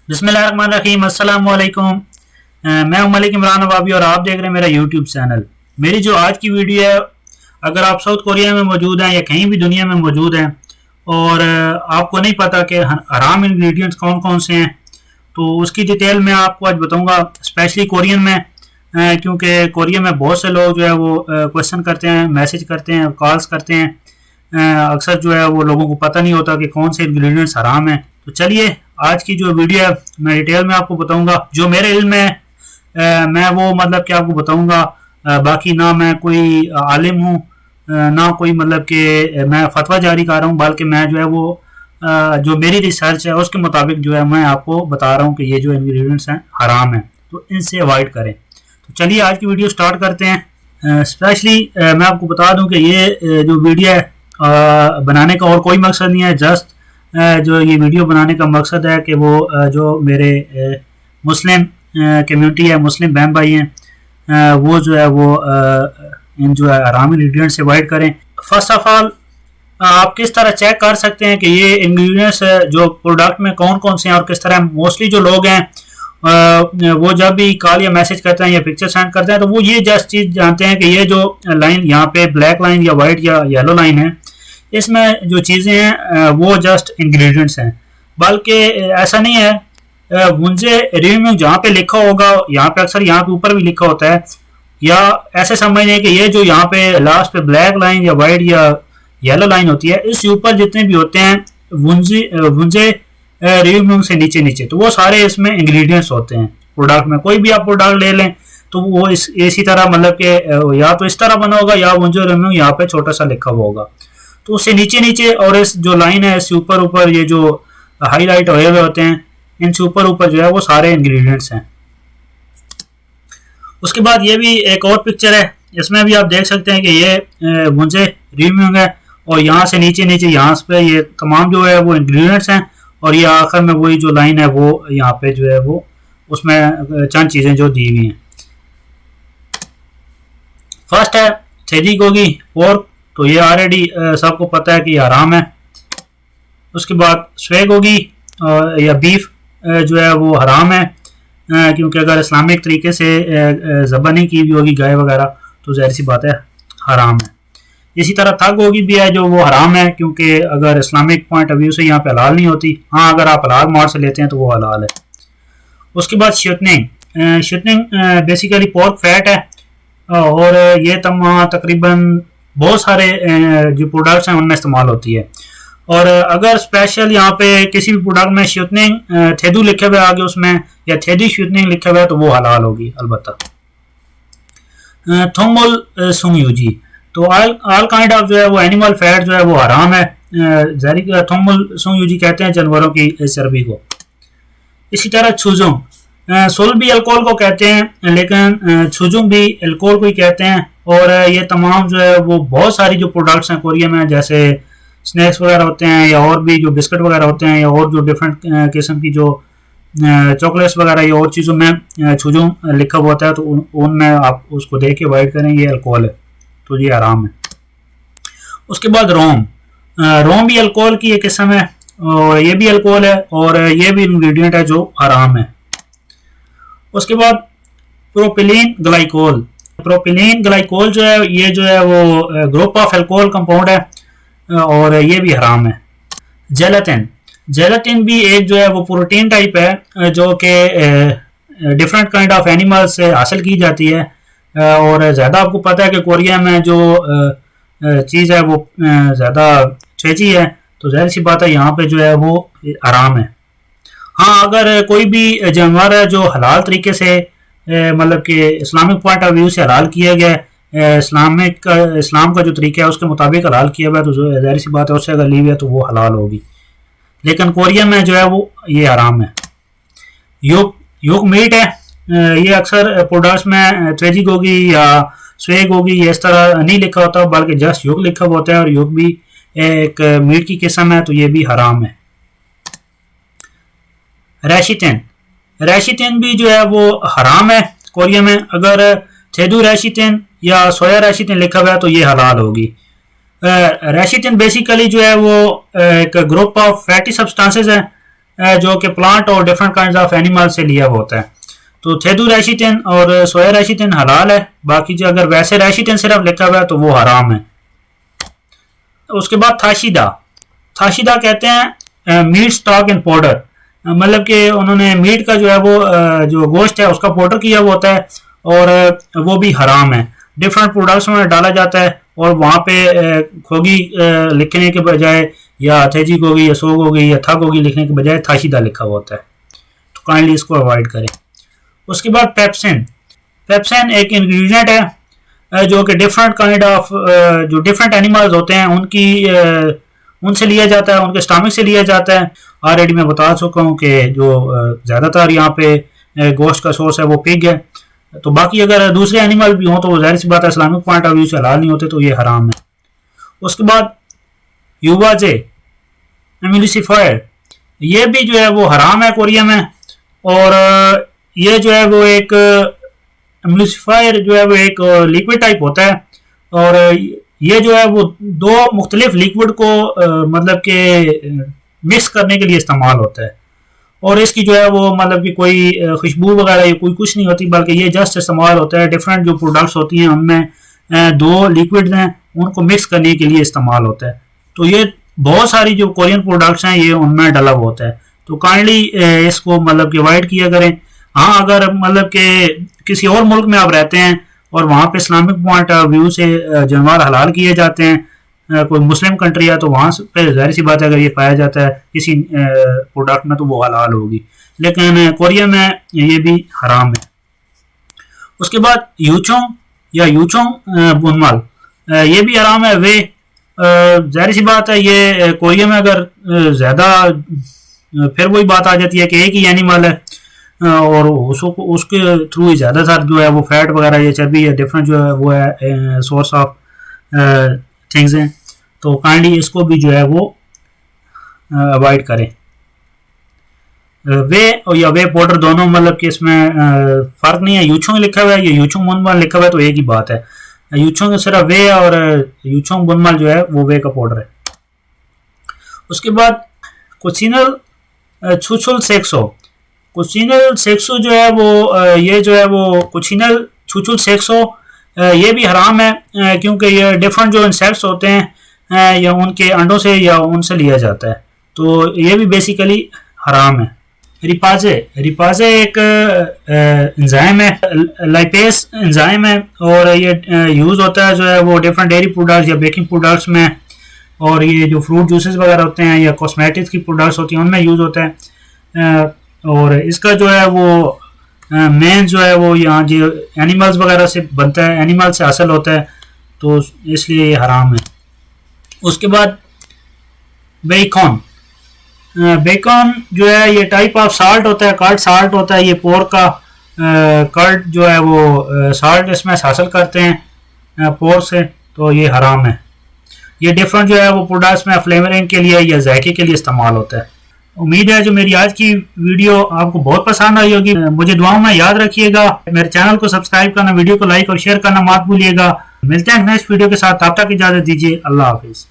बिस्मिल्लाहिर्रहमानिर्रहीम अस्सलाम वालेकुम। मैं हूं मलिक इमरान नवाबी और आप देख रहे हैं मेरा यूट्यूब चैनल। मेरी जो आज की वीडियो है, अगर आप साउथ कोरिया में मौजूद हैं या कहीं भी दुनिया में मौजूद हैं और आपको नहीं पता कि हराम इंग्रेडिएंट्स कौन कौन से हैं, तो उसकी डिटेल मैं आपको आज बताऊंगा, स्पेशली कोरियन में। क्योंकि कोरिया में बहुत से लोग जो है वो क्वेश्चन करते हैं, मैसेज करते हैं, कॉल्स करते हैं। अक्सर जो है वो लोगों को पता नहीं होता कि कौन से इंग्रेडिएंट्स हराम हैं। तो चलिए आज की जो वीडियो है मैं डिटेल में आपको बताऊंगा, जो मेरे इल्म में मैं वो मतलब कि आपको बताऊंगा। बाकी ना मैं कोई आलिम हूँ, ना कोई मतलब कि मैं फतवा जारी कर रहा हूँ, बल्कि मैं जो है वो जो मेरी रिसर्च है उसके मुताबिक जो है मैं आपको बता रहा हूँ कि ये जो इंग्रेडिएंट्स हैं हराम हैं, तो इनसे अवॉइड करें। तो चलिए आज की वीडियो स्टार्ट करते हैं। स्पेशली मैं आपको बता दूं कि ये जो वीडियो है बनाने का और कोई मकसद नहीं है। जस्ट जो ये वीडियो बनाने का मकसद है कि वो जो मेरे मुस्लिम कम्युनिटी है, मुस्लिम बहन भाई हैं, वो जो है वो इन जो है हराम इंग्रेडिएंट से अवॉइड करें। फर्स्ट ऑफ ऑल आप किस तरह चेक कर सकते हैं कि ये इंग्रेडिएंट्स जो प्रोडक्ट में कौन कौन से हैं और किस तरह। मोस्टली जो लोग हैं वो जब भी कॉल या मैसेज करते हैं या पिक्चर सेंड करते हैं तो वो ये जस्ट चीज़ जानते हैं कि ये जो लाइन यहाँ पे ब्लैक लाइन या वाइट या येलो लाइन है, इसमें जो चीज़ें हैं वो जस्ट इंग्रेडिएंट्स हैं। बल्कि ऐसा नहीं है। मुझे रिव्यू में जहाँ पे लिखा होगा, यहाँ पे अक्सर यहाँ पे ऊपर भी लिखा होता है, या ऐसे समझें कि ये जो यहाँ पे लास्ट पे ब्लैक लाइन या वाइट या येलो लाइन होती है, इसके ऊपर जितने भी होते हैं वुंजे रिव्यू से नीचे नीचे, तो वो सारे इसमें इंग्रेडिएंट्स होते हैं। प्रोडक्ट में कोई भी आप प्रोडक्ट ले लें तो वो इसी तरह मतलब कि या तो इस तरह बना होगा या वुंजे रिव्यू यहाँ पे छोटा सा लिखा हुआ होगा, तो उससे नीचे नीचे और इस जो लाइन है इससे ऊपर ऊपर ये जो हाईलाइट हुए हुए होते हैं, इनसे ऊपर ऊपर जो है वो सारे इंग्रेडिएंट्स हैं। उसके बाद ये भी एक और पिक्चर है, इसमें भी आप देख सकते हैं कि ये मुझे रिव्यू है और यहाँ से नीचे नीचे यहाँ पे ये तमाम जो है वो इंग्रेडिएंट्स हैं, और ये आखिर में वही जो लाइन है वो यहाँ पे जो है वो उसमें चंद चीज़ें जो दी हुई हैं। फर्स्ट है थेजी गोगी पोर्क, तो ये ऑलरेडी सबको पता है कि ये हराम है। उसके बाद स्वेग होगी या बीफ जो है वो हराम है, क्योंकि अगर इस्लामिक तरीके से ज़बह नहीं की हुई होगी गाय वगैरह तो ज़ाहिर सी बात है हराम है। इसी तरह थग होगी भी है जो वो हराम है, क्योंकि अगर इस्लामिक पॉइंट ऑफ व्यू से यहाँ पे हलाल नहीं होती। हाँ, अगर आप हलाल मार्ट से लेते हैं तो वो हलाल है। उसके बाद शटनिंग बेसिकली पोर्क फैट है, और ये तकरीबन बहुत सारे जो प्रोडक्ट्स हैं उनमें इस्तेमाल होती है। और अगर स्पेशल यहाँ पे किसी भी प्रोडक्ट में शटनिंग थेदू लिखे हुए आगे उसमें या थेदी शटनिंग लिखा हुआ है तो वो हलाल होगी अलबत्ता। थोंगमोल सुंग यूजी, तो ऑल काइंड ऑफ जो है वो एनिमल फैट जो है वो हराम है। थोंगमोल सुंग यूजी कहते हैं जानवरों की चर्बी को। इसी तरह छुजुंग, सोल भी अल्कोहल को कहते हैं, लेकिन छुजुंग भी अल्कोहल को ही कहते हैं। और ये तमाम जो है वो बहुत सारी जो प्रोडक्ट्स हैं कोरिया में, जैसे स्नैक्स वगैरह होते हैं या और भी जो बिस्किट वगैरह होते हैं या और जो डिफरेंट किस्म की जो चॉकलेट्स वगैरह या और चीज़ों में छुजुंग लिखा हुआ होता है, तो उनमें आप उसको देख के अवॉइड करें, ये अल्कोहल है तो ये हराम है। उसके बाद रोम भी अल्कोहल की एक किस्म है और ये भी अल्कोहल है और ये भी इंग्रेडिएंट है जो हराम है। उसके बाद प्रोपिलीन ग्लाइकोल जो है ये जो है वो ग्रुप ऑफ अल्कोहल कंपाउंड है और ये भी हराम है। जेलाटिन भी एक जो है वो प्रोटीन टाइप है जो कि डिफरेंट काइंड ऑफ एनिमल से हासिल की जाती है, और ज़्यादा आपको पता है कि कोरिया में जो चीज़ है वो ज़्यादा चेची है, तो ज़ाहिर सी बात है यहाँ पे जो है वो हराम है। हाँ, अगर कोई भी जानवर है जो हलाल तरीके से मतलब कि इस्लामिक पॉइंट ऑफ व्यू से हलाल किया गया, इस्लाम का जो तरीका है उसके मुताबिक हलाल किया हुआ है, तो ज़ाहिर सी बात है उससे अगर ली हुई है तो वो हलाल होगी। लेकिन कोरिया में जो है वो ये हराम है। योग मीट है, ये अक्सर प्रोडक्ट्स में त्रेजी गोगी या स्वेग होगी ये इस तरह नहीं लिखा होता, बल्कि जस्ट योग लिखा हुआ होता है, और योग भी एक मीट की किस्म है तो ये भी हराम है। रैशिटेन भी जो है वो हराम है कोरिया में। अगर थेदू रैशिटेन या सोया रैशिटेन लिखा हुआ है तो ये हलाल होगी। रेशिटिन बेसिकली जो है वो एक ग्रुप ऑफ फैटी सब्सटेंसेस है जो कि प्लांट और डिफरेंट काइंड ऑफ एनिमल से लिया हुआ होता है। तो थेदू रेशिटिन और सोया रेशिटिन हलाल है, बाकी जो अगर वैसे रेशिटिन सिर्फ लिखा हुआ है तो वो हराम है। उसके बाद थाशिदा, थाशिदा कहते हैं मीट स्टॉक एंड पाउडर, मतलब कि उन्होंने मीट का जो है वो जो गोश्त है उसका पाउडर किया हुआ होता है और वो भी हराम है। डिफरेंट प्रोडक्ट्स में डाला जाता है और वहाँ पे खोगी लिखने के बजाय या थेजिक होगी या सोग होगी या थक होगी लिखने के बजाय थाशिदा लिखा हुआ होता है, तो काइंडली इसको अवॉइड करें। उसके बाद पेप्सिन, पेप्सिन एक इंग्रेडिएंट है जो कि डिफरेंट काइंड ऑफ जो डिफरेंट एनिमल्स होते हैं उनकी उनसे लिया जाता है, उनके स्टमक से लिया जाता है। ऑलरेडी मैं बता चुका हूँ कि जो ज़्यादातर यहाँ पे गोश्त का सोर्स है वो पिग है, तो बाकी अगर दूसरे एनिमल भी हों तो वो जाहिर सी बात है इस्लामिक पॉइंट ऑफ व्यू से हलाल नहीं होते, तो ये हराम है। उसके बाद यूबाजे एम्यूलिसिफायर, ये भी जो है वो हराम है कोरिया में, और ये जो है वो एक एम्यूलिसिफायर जो है वो एक लिक्विड टाइप होता है और ये जो है वो दो मुख्तलिफ लिक्विड को मतलब के मिक्स करने के लिए इस्तेमाल होता है और इसकी जो है वो मतलब कि कोई खुशबू वगैरह या कोई कुछ नहीं होती, बल्कि ये जस्ट इस्तेमाल होता है डिफरेंट जो प्रोडक्ट्स होती हैं उनमें दो लिक्विड्स हैं उनको मिक्स करने के लिए इस्तेमाल होता है। तो ये बहुत सारी जो कोरियन प्रोडक्ट्स हैं ये उनमें डला हुआ होता है, तो काइंडली इसको मतलब कि अवॉइड किया करें। हाँ, अगर मतलब कि किसी और मुल्क में आप रहते हैं और वहाँ पे इस्लामिक पॉइंट ऑफ व्यू से जानवर हलाल किए जाते हैं, कोई मुस्लिम कंट्री है तो वहाँ पे जाहिर सी बात है अगर ये पाया जाता है किसी प्रोडक्ट में तो वो हलाल होगी, लेकिन कोरिया में ये भी हराम है। उसके बाद यूचोंग या यूचोंग बुनमाल, ये भी हराम है। वे जाहिर सी बात है ये कोरिया में अगर ज़्यादा फिर वही बात आ जाती है कि एक ही एनिमल है और उसके थ्रू ही ज़्यादातर जो है वो फैट वगैरह या चर्बी या डिफरेंट जो है वो है सोर्स ऑफ थिंग्स हैं, तो काइंडली इसको भी जो है वो अवॉइड करें। वे और या वे पाउडर दोनों मतलब कि इसमें फ़र्क नहीं है, यूचोंग लिखा हुआ है या यूचोंग बुनमाल लिखा हुआ है तो एक ही बात है। यूचोंग सिर्फ वे और यूचोंग बुनमाल जो है वो वे का पाउडर है। उसके बाद कोचिनल छुचुल सेक्सो, कोचिनल सेक्सो जो है वो ये जो है वो कोचिनल छुचुल सेक्सो ये भी हराम है क्योंकि ये डिफरेंट जो इंसेक्ट्स होते हैं या उनके अंडों से या उनसे लिया जाता है, तो ये भी बेसिकली हराम है। रिपाजे, रिपाजे एक एंजाइम है, लाइपेस एंजाइम है और ये यूज़ होता है जो है वो डिफरेंट डेयरी प्रोडक्ट्स या बेकिंग प्रोडक्ट्स में, और ये जो फ्रूट जूसेस वगैरह होते हैं या कॉस्मेटिक्स की प्रोडक्ट्स होती हैं उनमें यूज़ होता है। और इसका जो है वो मेन जो है वो यहाँ जो एनिमल्स वगैरह से बनता है, एनिमल से हासिल होता है, तो इसलिए ये हराम है। उसके बाद बेकॉन, बेकॉन जो है ये टाइप ऑफ साल्ट होता है, कर्ड साल्ट होता है, ये पोर्क का कर्ड जो है वो साल्ट इसमें हासिल करते हैं पोर्क से, तो ये हराम है। ये डिफरेंट जो है वो प्रोडक्ट्स में फ्लेवरिंग के लिए या जायके के लिए इस्तेमाल होता है। उम्मीद है जो मेरी आज की वीडियो आपको बहुत पसंद आई होगी। मुझे दुआओं में याद रखिएगा, मेरे चैनल को सब्सक्राइब करना, वीडियो को लाइक और शेयर करना मत भूलिएगा। मिलते हैं नेक्स्ट वीडियो के साथ, तब तक इजाजत दीजिए। अल्लाह हाफिज।